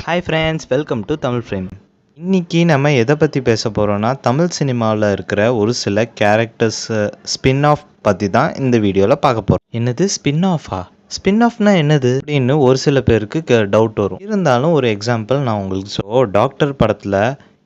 Hi friends, welcome to Tamil frame. இன்றைக்கி நம்ம எதை பற்றி பேச போகிறோன்னா, தமிழ் சினிமாவில் இருக்கிற ஒரு சில கேரக்டர்ஸ் ஸ்பின் ஆஃப் பற்றி தான் இந்த வீடியோவில் பார்க்க போகிறோம். என்னது ஸ்பின் ஆஃபா? ஸ்பின் ஆஃப்னா என்னது அப்படின்னு ஒரு சில பேருக்கு டவுட் வரும். இருந்தாலும் ஒரு எக்ஸாம்பிள் நான் உங்களுக்கு டாக்டர் படத்தில்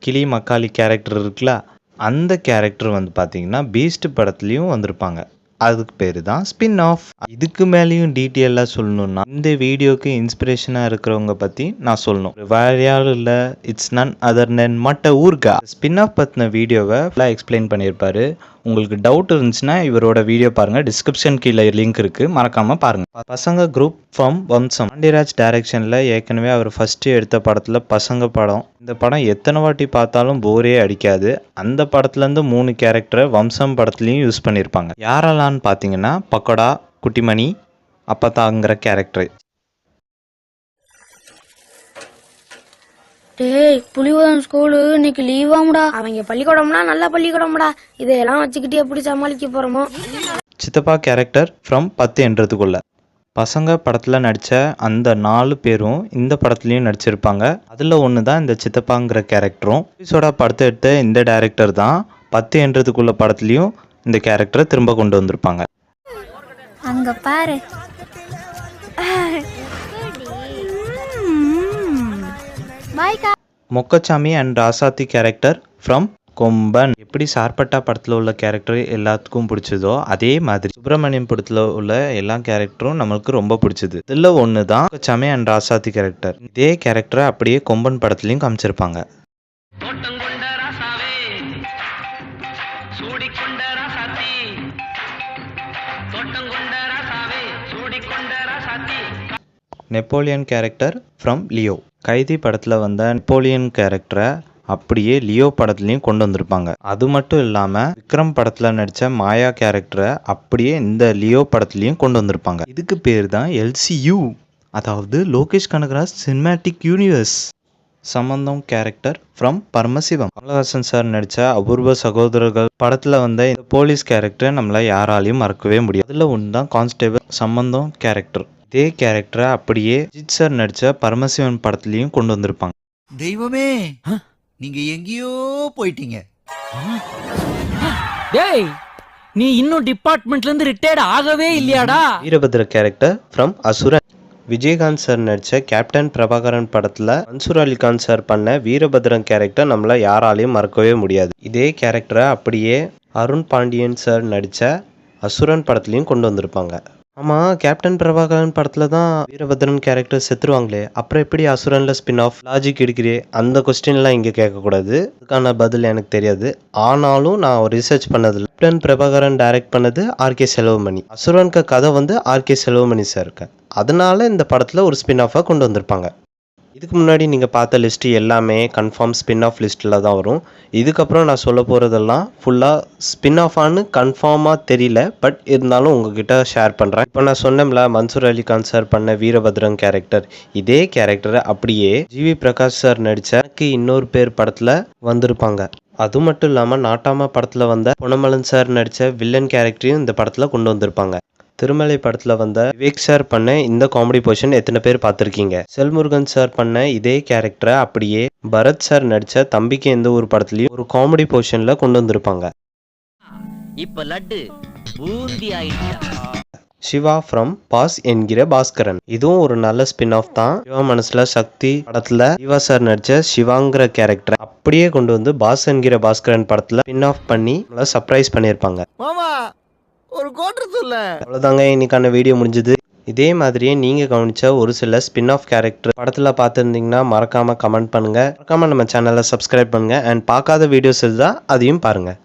கிளி மக்காளி கேரக்டர் இருக்குல்ல, அந்த கேரக்டர் வந்து பார்த்திங்கன்னா பீஸ்ட் படத்துலேயும் வந்திருப்பாங்க. அதுக்கு பேர் தான் ஸ்பின் ஆஃப். இதுக்கு மேலேயும் டீட்டெயிலாக சொல்லணும்னா இந்த வீடியோக்கு இன்ஸ்பிரேஷனாக இருக்கிறவங்க பற்றி நான் சொல்லணும். வேற யாரும் இல்லை, இட்ஸ் நன் அதர் தென் மட்ட ஊர்கா. ஸ்பின் ஆஃப் பற்றின வீடியோவை ஃபுல்லாக எக்ஸ்பிளைன் பண்ணியிருப்பாரு. உங்களுக்கு டவுட் இருந்துச்சுன்னா இவரோட வீடியோ பாருங்கள், டிஸ்கிரிப்ஷன் கீழே லிங்க் இருக்குது, மறக்காமல் பாருங்கள். பசங்க குரூப் ஃப்ரம் வம்சம், பாண்டியராஜ் டைரக்ஷனில் ஏற்கனவே அவர் ஃபஸ்ட்டு எடுத்த படத்தில் பசங்க படம். இந்த படம் எத்தனை வாட்டி பார்த்தாலும் போரே அடிக்காது. அந்த படத்துலேருந்து 3 கேரக்டரை வம்சம் படத்துலையும் யூஸ் பண்ணியிருப்பாங்க. யாரெல்லாம்னு பார்த்தீங்கன்னா பக்கோடா, குட்டிமணி, அப்பத்தாங்கிற கேரக்டர். டேய், புலிவதம் ஸ்கூலு இன்னைக்கு லீவாமுடா. அவங்க பள்ளிக்கூடம்னா நல்ல பள்ளிக்கூடம்டா. இதையெல்லாம் வச்சுக்கிட்டு எப்படி சமாளிக்க போறோமோ. சித்தப்பா கேரக்டர் ஃப்ரம் 10 என்றதுக்குள்ள. பசங்க படத்தில் நடித்த அந்த 4 பேரும் இந்த படத்துலையும் நடிச்சிருப்பாங்க. அதில் ஒன்று தான் இந்த சித்தப்பாங்கிற கேரக்டரும். எபிசோடா படத்தை எடுத்த இந்த டைரக்டர் தான் 10 என்றதுக்குள்ள படத்துலையும் இந்த கேரக்டரை திரும்ப கொண்டு வந்திருப்பாங்க. அங்க பாரு, Mokkachami and Rasathi character from Komban. எப்படி சார்பட்டா படத்தில் உள்ள கேரக்டர் எல்லாத்துக்கும் பிடிச்சதோ அதே மாதிரி சுப்பிரமணியம் படத்தில் உள்ள எல்லா கேரக்டரும் நம்மளுக்கு ரொம்ப பிடிச்சது. இதில் ஒன்று தான் மொக்கச்சாமி அண்ட் ராசாத்தி கேரக்டர். இதே கேரக்டரை அப்படியே கொம்பன் படத்துலையும் காமிச்சிருப்பாங்க. Napoleon character from Leo. கைதி படத்தில் வந்த நெப்போலியன் கேரக்டரை அப்படியே லியோ படத்துலையும் கொண்டு வந்திருப்பாங்க. அது மட்டும் இல்லாமல் விக்ரம் படத்தில் நடித்த மாயா கேரக்டரை அப்படியே இந்த லியோ படத்துலையும் கொண்டு வந்திருப்பாங்க. இதுக்கு பேர் தான் LCU, அதாவது லோகேஷ் கனகராஜ் சினிமேட்டிக் யூனிவர்ஸ். சம்பந்தம் character from Paramasivam. Kamal Haasan sir நடித்த அபூர்வ சகோதரர்கள் படத்தில் வந்த இந்த போலீஸ் கேரக்டரை நம்மளை யாராலையும் மறக்கவே முடியாது. அதில் ஒன்று தான் கான்ஸ்டேபிள் சம்பந்தம் கேரக்டர். இதே கேரக்டரை அப்படியே அஜித் சார் நடித்த பரமசிவன் படத்துலையும் கொண்டு வந்திருப்பாங்க. தெய்வமே, நீங்க எங்கேயோ போயிட்டீங்க. டேய், நீ இன்னும் டிபார்ட்மெண்ட்ல இருந்து ரிட்டையர்ட் ஆகவே இல்லையாடா? Veerabhadra character from Asuran. Vijayakanth sir நடித்த கேப்டன் பிரபாகரன் படத்தில் மன்சூர் அலிகான் சார் பண்ண வீரபத்ரன் கேரக்டர் நம்மளை யாராலையும் மறக்கவே முடியாது. இதே கேரக்டரை அப்படியே அருண் பாண்டியன் சார் நடித்த அசுரன் படத்துலையும் கொண்டு வந்திருப்பாங்க. ஆமாம், கேப்டன் பிரபாகரன் படத்தில் தான் வீரபத்ரன் கேரக்டர் செத்துருவாங்களே, அப்புறம் எப்படி அசுரனில் ஸ்பின் ஆஃப்? லாஜிக் எடுக்கிறே, அந்த கொஸ்டின்லாம் இங்கே கேட்கக்கூடாது. அதுக்கான பதில் எனக்கு தெரியாது. ஆனாலும் நான் ரிசர்ச் பண்ணதில்லை. கேப்டன் பிரபாகரன் டைரக்ட் பண்ணது RK செல்வமணி. அசுரனுக்கு கதை வந்து RK செல்வமணி சார் இருக்கு. அதனால இந்த படத்தில் ஒரு ஸ்பின் ஆஃபாக கொண்டு வந்திருப்பாங்க. இதுக்கு முன்னாடி நீங்கள் பார்த்த லிஸ்ட்டு எல்லாமே கன்ஃபார்ம் ஸ்பின் ஆஃப் லிஸ்ட்டில் தான் வரும். இதுக்கப்புறம் நான் சொல்ல போகிறதெல்லாம் ஃபுல்லாக ஸ்பின் ஆஃபான்னு கன்ஃபார்மாக தெரியல, பட் இருந்தாலும் உங்ககிட்ட ஷேர் பண்ணுறேன். இப்போ நான் சொன்னேன்ல, மன்சூர் அலிகான் சார் பண்ண வீரபத்ரன் கேரக்டர், இதே கேரக்டரை அப்படியே GV பிரகாஷ் சார் நடித்த இன்னொரு பேர் படத்தில் வந்திருப்பாங்க. அது மட்டும் இல்லாமல் நாட்டாமா படத்தில் வந்த பொன்னமலன் சார் நடித்த வில்லன் கேரக்டரையும் இந்த படத்தில் கொண்டு வந்திருப்பாங்க. திருமலை படத்தில் வந்த விவேக் சார் பண்ண இந்த காமெடி போர்ஷன் எத்தனை பேர் பார்த்துருக்கீங்க? செல்முருகன் சார் பண்ண இதே கேரக்டரை அப்படியே பரத் சார் நடித்த தம்பிக்கு எந்த ஒரு படத்துலையும் ஒரு காமெடி போர்ஷனில் கொண்டு வந்திருப்பாங்க. இப்ப லட்டு பூந்தி ஆயிடுச்சா? சிவா ஃப்ரம் பாஸ் என்கிற பாஸ்கரன். இதுவும் ஒரு நல்ல ஸ்பின் ஆஃப் தான். சிவா மனசுல சக்தி படத்துல சிவா சார் நடிச்ச சிவாங்கிற கேரக்டரை அப்படியே கொண்டு வந்து பாஸ் என்கிற பாஸ்கரன் படத்துல ஸ்பின் ஆஃப் பண்ணி சர்ப்ரைஸ் பண்ணியிருப்பாங்க. ஒரு கோட்டர் சொல்ல. அவ்வளோதாங்க, இன்னைக்கான வீடியோ முடிஞ்சது. இதே மாதிரியே நீங்கள் கவனிச்ச ஒரு சில ஸ்பின் ஆஃப் கேரக்டர் படத்தில் பார்த்துருந்தீங்கன்னா மறக்காமல் கமெண்ட் பண்ணுங்கள். மறக்காமல் நம்ம சேனலை சப்ஸ்கிரைப் பண்ணுங்கள். அண்ட் பார்க்காத வீடியோஸ் இருந்தால் அதையும் பாருங்கள்.